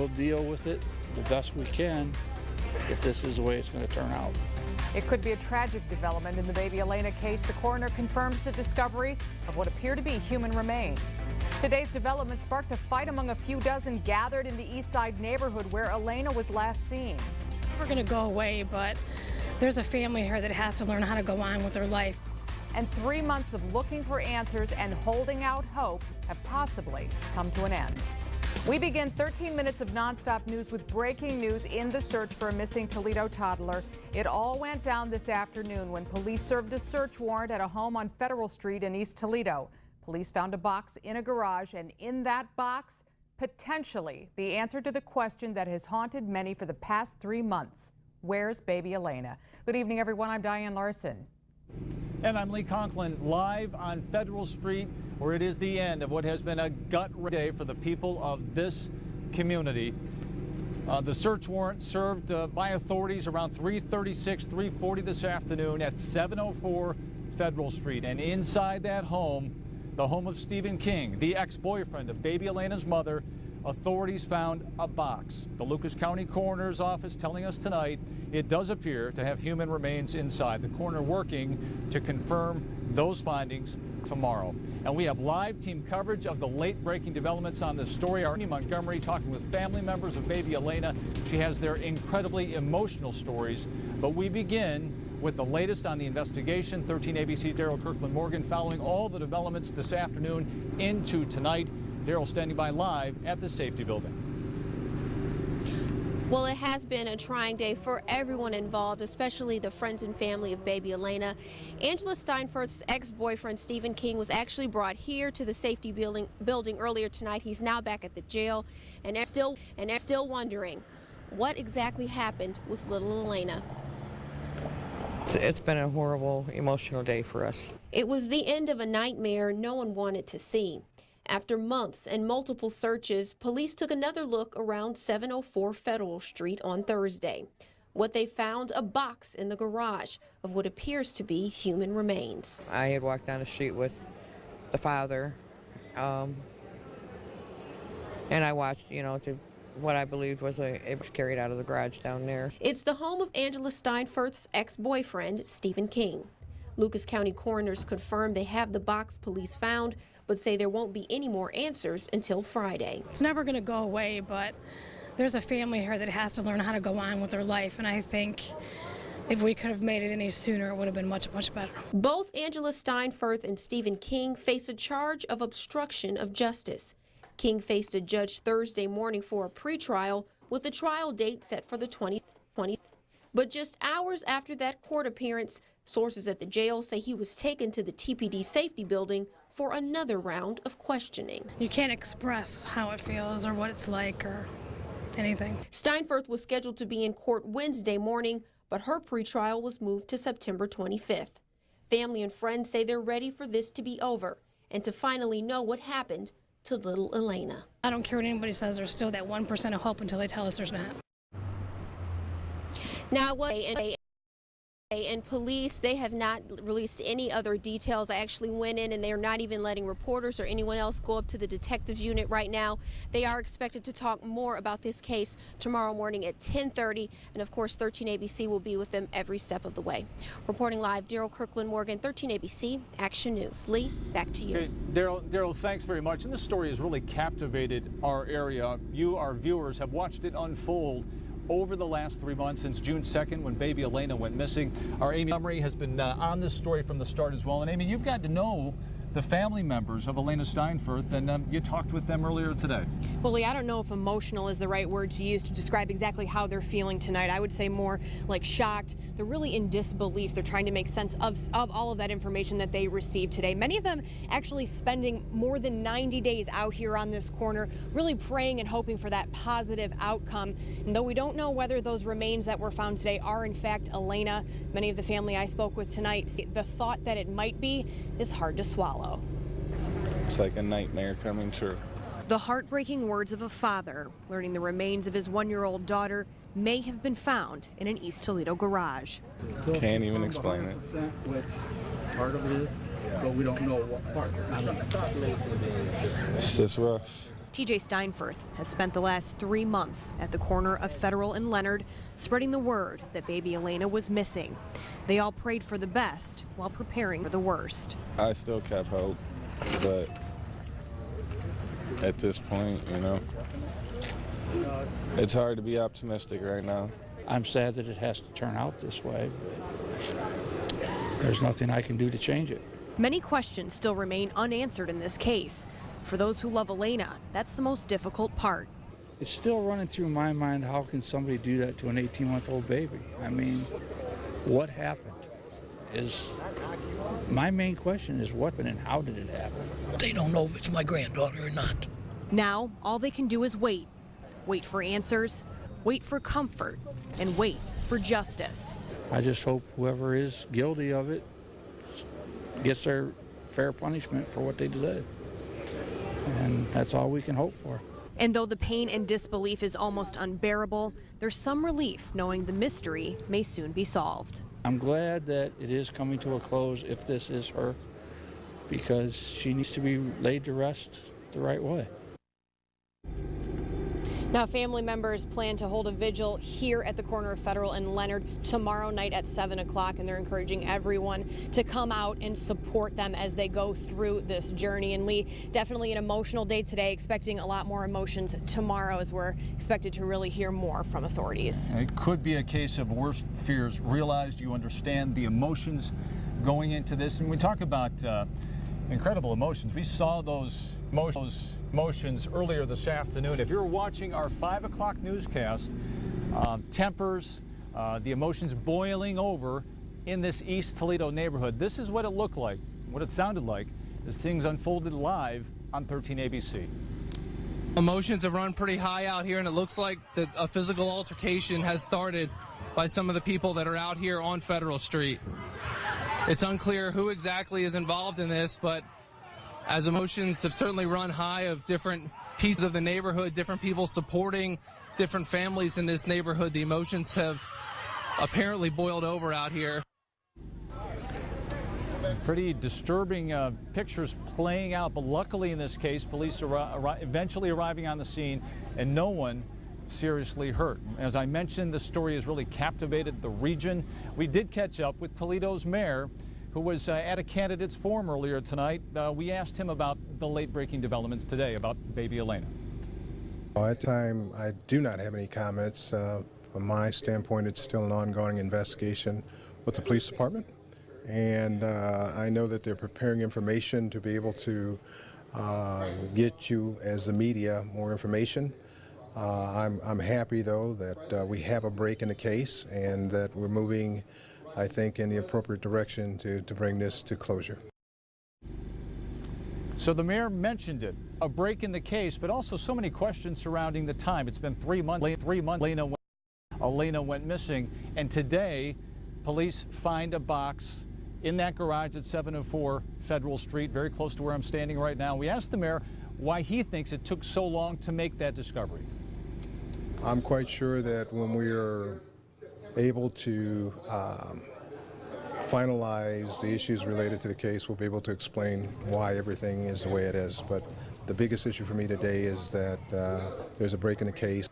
we'll deal with it the best we can if this is the way it's going to turn out. It could be a tragic development in the baby Elena case. The coroner confirms the discovery of what appear to be human remains. Today's development sparked a fight among a few dozen gathered in the East Side neighborhood where Elena was last seen. We're going to go away, but there's a family here that has to learn how to go on with their life. And 3 months of looking for answers and holding out hope have possibly come to an end. We begin 13 minutes of nonstop news with breaking news in the search for a missing Toledo toddler. It all went down this afternoon when police served a search warrant at a home on Federal Street in East Toledo. Police found a box in a garage, and in that box, potentially the answer to the question that has haunted many for the past 3 months. Where's baby Elena? Good evening, everyone. I'm Diane Larson. And I'm Lee Conklin, live on Federal Street, where it is the end of what has been a gut-wrenching day for the people of this community. The search warrant served by authorities around 3:40 this afternoon at 704 Federal Street. And inside that home, the home of Stephen King, the ex-boyfriend of baby Elena's mother, authorities found a box. The Lucas County Coroner's Office telling us tonight it does appear to have human remains inside. The coroner working to confirm those findings tomorrow. And we have live team coverage of the late-breaking developments on this story. Our Montgomery talking with family members of baby Elena. She has their incredibly emotional stories. But we begin with the latest on the investigation. 13 ABC's Daryl Kirkland-Morgan following all the developments this afternoon into tonight. Daryl standing by live at the safety building. Well, it has been a trying day for everyone involved, especially the friends and family of baby Elena. Angela Steinfurth's ex-boyfriend, Stephen King, was actually brought here to the safety building earlier tonight. He's now back at the jail, and they're still wondering what exactly happened with little Elena. It's been a horrible, emotional day for us. It was the end of a nightmare no one wanted to see. After months and multiple searches, police took another look around 704 Federal Street on Thursday. What they found, a box in the garage of what appears to be human remains. I had walked down the street with the father, and I watched, to what I believed was it was carried out of the garage down there. It's the home of Angela Steinfurth's ex-boyfriend, Stephen King. Lucas County coroners confirmed they have the box police found, but say there won't be any more answers until Friday. It's never going to go away, but there's a family here that has to learn how to go on with their life, and I think if we could have made it any sooner, it would have been much, much better. Both Angela Steinfurth and Stephen King face a charge of obstruction of justice. King faced a judge Thursday morning for a pretrial with the trial date set for the 2020. But just hours after that court appearance, sources at the jail say he was taken to the TPD safety building for another round of questioning. You can't express how it feels or what it's like or anything. Steinfurth was scheduled to be in court Wednesday morning, but her pretrial was moved to September 25th. Family and friends say they're ready for this to be over and to finally know what happened to little Elena. I don't care what anybody says, there's still that 1% of hope until they tell us there's not. Now, and police, they have not released any other details. I actually went in and they're not even letting reporters or anyone else go up to the detectives unit right now. They are expected to talk more about this case tomorrow morning at 10:30, and of course 13 ABC will be with them every step of the way. Reporting live, Daryl Kirkland-Morgan, 13 ABC Action News. Lee, back to you. Okay, Daryl, thanks very much. And this story has really captivated our area. You, our viewers, have watched it unfold over the last 3 months since June 2nd when baby Elena went missing. Our Amy Montgomery has been on this story from the start as well. And Amy, you've got to know the family members of Elena Steinfurth, and you talked with them earlier today. Well, Lee, I don't know if emotional is the right word to use to describe exactly how they're feeling tonight. I would say more like shocked. They're really in disbelief. They're trying to make sense of all of that information that they received today. Many of them actually spending more than 90 days out here on this corner, really praying and hoping for that positive outcome. And though we don't know whether those remains that were found today are in fact Elena, many of the family I spoke with tonight, the thought that it might be is hard to swallow. It's like a nightmare coming true. The heartbreaking words of a father learning the remains of his 1-year-old daughter may have been found in an East Toledo garage. Can't even explain it. What part of it is, but we don't know what part. It's just rough. TJ Steinfurth has spent the last 3 months at the corner of Federal and Leonard, spreading the word that baby Elena was missing. They all prayed for the best while preparing for the worst. I still kept hope, but at this point, you know, it's hard to be optimistic right now. I'm sad that it has to turn out this way, but there's nothing I can do to change it. Many questions still remain unanswered in this case. For those who love Elena, that's the most difficult part. It's still running through my mind, how can somebody do that to an 18-month-old baby? I mean, what happened? My main question is what and how did it happen? They don't know if it's my granddaughter or not. Now, all they can do is wait. Wait for answers, wait for comfort, and wait for justice. I just hope whoever is guilty of it gets their fair punishment for what they did. And that's all we can hope for. And though the pain and disbelief is almost unbearable, there's some relief knowing the mystery may soon be solved. I'm glad that it is coming to a close if this is her, because she needs to be laid to rest the right way. Now, family members plan to hold a vigil here at the corner of Federal and Leonard tomorrow night at 7 o'clock, and they're encouraging everyone to come out and support them as they go through this journey. And Lee, definitely an emotional day today, expecting a lot more emotions tomorrow as we're expected to really hear more from authorities. It could be a case of worst fears realized. You understand the emotions going into this. And we talk about incredible emotions. We saw those emotions earlier this afternoon. If you're watching our 5 o'clock newscast, tempers, the emotions boiling over in this East Toledo neighborhood. This is what it looked like, what it sounded like as things unfolded live on 13 ABC. Emotions have run pretty high out here, and it looks like a physical altercation has started by some of the people that are out here on Federal Street. It's unclear who exactly is involved in this, but as emotions have certainly run high of different pieces of the neighborhood, different people supporting different families in this neighborhood, the emotions have apparently boiled over out here. Pretty disturbing pictures playing out, but luckily in this case, police are eventually arriving on the scene and no one seriously hurt. As I mentioned, this story has really captivated the region. We did catch up with Toledo's mayor, who was at a candidate's forum earlier tonight. We asked him about the late-breaking developments today about baby Elena. At the time, I do not have any comments. From my standpoint, it's still an ongoing investigation with the police department. And I know that they're preparing information to be able to get you, as the media, more information. I'm happy, though, that we have a break in the case and that we're moving, I think, in the appropriate direction to bring this to closure. So the mayor mentioned it, a break in the case, but also so many questions surrounding the time. It's been 3 months. Elena went missing, and today police find a box in that garage at 704 Federal Street, very close to where I'm standing right now. We asked the mayor why he thinks it took so long to make that discovery. I'm quite sure that when we are able to finalize the issues related to the case, we'll be able to explain why everything is the way it is. But the biggest issue for me today is that there's a break in the case.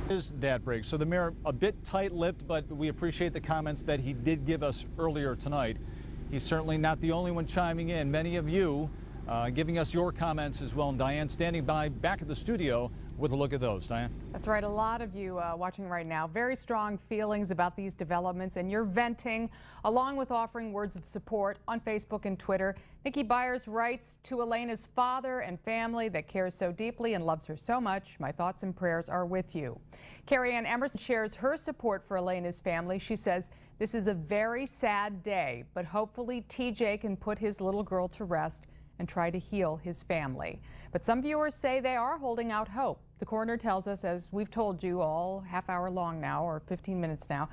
Is that break? So the mayor a bit tight-lipped, but we appreciate the comments that he did give us earlier tonight. He's certainly not the only one chiming in. Many of you giving us your comments as well. And Diane standing by back at the studio with a look at those. Diane? That's right. A lot of you watching right now, very strong feelings about these developments, and you're venting along with offering words of support on Facebook and Twitter. Nikki Byers writes, to Elena's father and family that cares so deeply and loves her so much, my thoughts and prayers are with you. Carrie Ann Emerson shares her support for Elena's family. She says, this is a very sad day, but hopefully TJ can put his little girl to rest and try to heal his family. But some viewers say they are holding out hope. The coroner tells us, as we've told you all half hour long now, or 15 minutes now,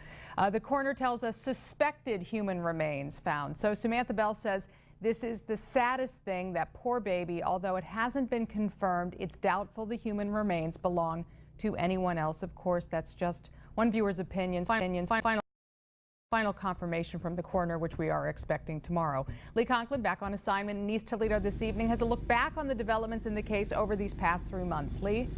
the coroner tells us suspected human remains found. So Samantha Bell says this is the saddest thing, that poor baby. Although it hasn't been confirmed, it's doubtful the human remains belong to anyone else. Of course, that's just one viewer's opinion. final confirmation from the coroner, which we are expecting tomorrow. Lee Conklin, back on assignment in East Toledo this evening, has a look back on the developments in the case over these past 3 months. Lee?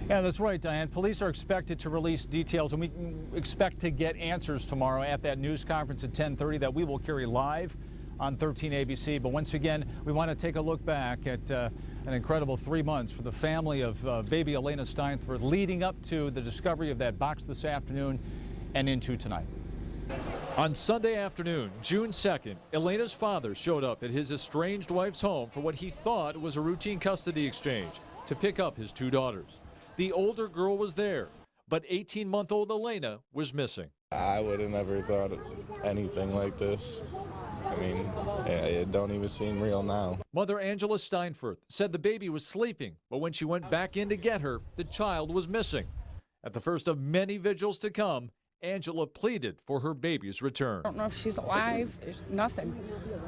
Yeah, that's right, Diane. Police are expected to release details, and we expect to get answers tomorrow at that news conference at 10:30 that we will carry live on 13 ABC. But once again, we want to take a look back at an incredible 3 months for the family of baby Elena Steinfurth, leading up to the discovery of that box this afternoon and into tonight. On Sunday afternoon, June 2nd, Elena's father showed up at his estranged wife's home for what he thought was a routine custody exchange to pick up his 2 daughters. The older girl was there, but 18-month-old Elena was missing. I would have never thought anything like this. I mean, it don't even seem real now. Mother Angela Steinfurth said the baby was sleeping, but when she went back in to get her, the child was missing. At the first of many vigils to come, Angela pleaded for her baby's return. I don't know if she's alive. There's nothing.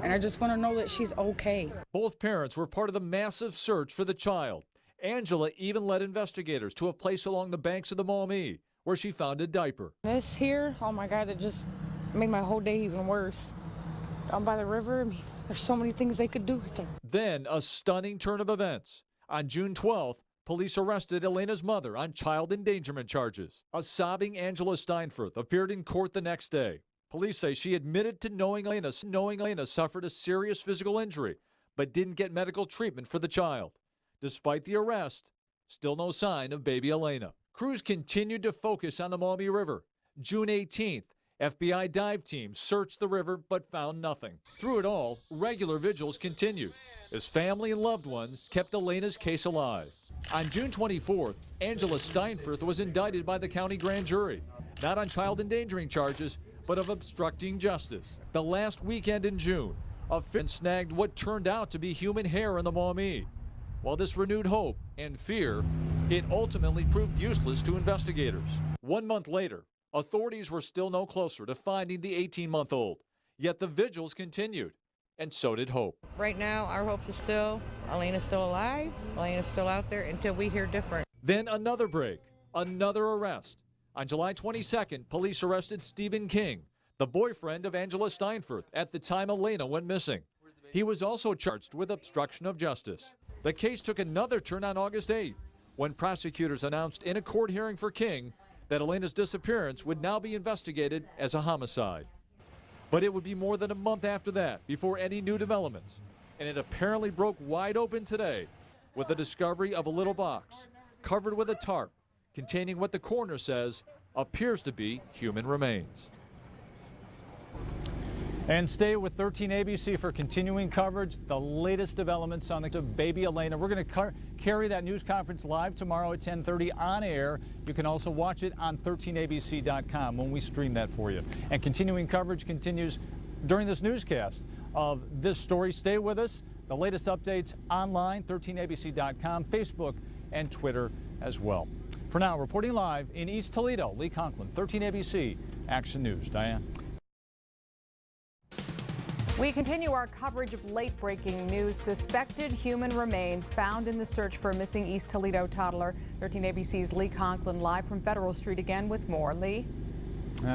And I just want to know that she's okay. Both parents were part of the massive search for the child. Angela even led investigators to a place along the banks of the Maumee where she found a diaper. This here, oh my God, it just made my whole day even worse. Down by the river, I mean, there's so many things they could do with her. Then a stunning turn of events. On June 12th, police arrested Elena's mother on child endangerment charges. A sobbing Angela Steinfurth appeared in court the next day. Police say she admitted to knowing Elena suffered a serious physical injury, but didn't get medical treatment for the child. Despite the arrest, still no sign of baby Elena. Crews continued to focus on the Maumee River. June 18th, FBI dive teams searched the river but found nothing. Through it all, regular vigils continued as family and loved ones kept Elena's case alive. On June 24th, Angela Steinfurth was indicted by the county grand jury, not on child endangering charges, but of obstructing justice. The last weekend in June, a fisherman snagged what turned out to be human hair in the Maumee. While this renewed hope and fear, it ultimately proved useless to investigators. 1 month later, authorities were still no closer to finding the 18-month-old. Yet the vigils continued, and so did hope. Right now, our hopes is still, Elena's still alive, Elena's still out there until we hear different. Then another break, another arrest. On July 22nd, police arrested Stephen King, the boyfriend of Angela Steinfurth, at the time Elena went missing. He was also charged with obstruction of justice. The case took another turn on August 8th, when prosecutors announced in a court hearing for King that Elena's disappearance would now be investigated as a homicide. But it would be more than a month after that before any new developments, and it apparently broke wide open today with the discovery of a little box covered with a tarp containing what the coroner says appears to be human remains. And stay with 13 ABC for continuing coverage, the latest developments on the baby Elena. We're going to carry that news conference live tomorrow at 10:30 on air. You can also watch it on 13abc.com when we stream that for you. And continuing coverage continues during this newscast of this story. Stay with us. The latest updates online, 13abc.com, Facebook, and Twitter as well. For now, reporting live in East Toledo, Lee Conklin, 13ABC Action News. Diane. We continue our coverage of late-breaking news. Suspected human remains found in the search for a missing East Toledo toddler. 13 ABC's Lee Conklin live from Federal Street again with more. Lee?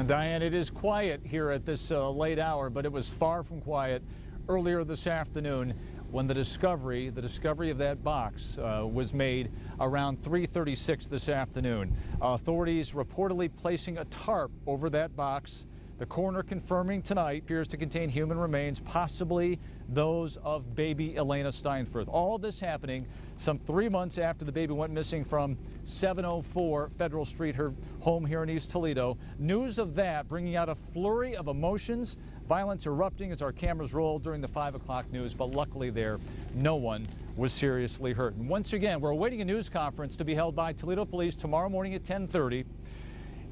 Diane, it is quiet here at this late hour, but it was far from quiet earlier this afternoon when the discovery of that box was made around 3:36 this afternoon. Authorities reportedly placing a tarp over that box. The coroner confirming tonight appears to contain human remains, possibly those of baby Elena Steinfurth. All this happening some 3 months after the baby went missing from 704 Federal Street, her home here in East Toledo. News of that bringing out a flurry of emotions, violence erupting as our cameras rolled during the 5 o'clock news, but luckily there, no one was seriously hurt. And once again, we're awaiting a news conference to be held by Toledo Police tomorrow morning at 10:30.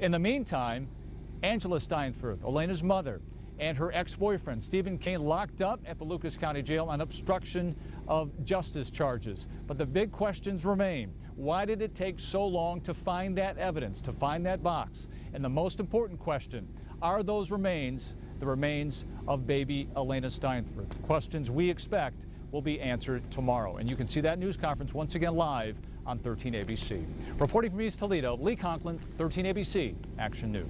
In the meantime, Angela Steinfurth, Elena's mother, and her ex-boyfriend, Stephen King, locked up at the Lucas County Jail on obstruction of justice charges. But the big questions remain. Why did it take so long to find that evidence, to find that box? And the most important question, are those remains the remains of baby Elena Steinfurth? Questions we expect will be answered tomorrow. And you can see that news conference once again live on 13 ABC. Reporting from East Toledo, Lee Conklin, 13 ABC Action News.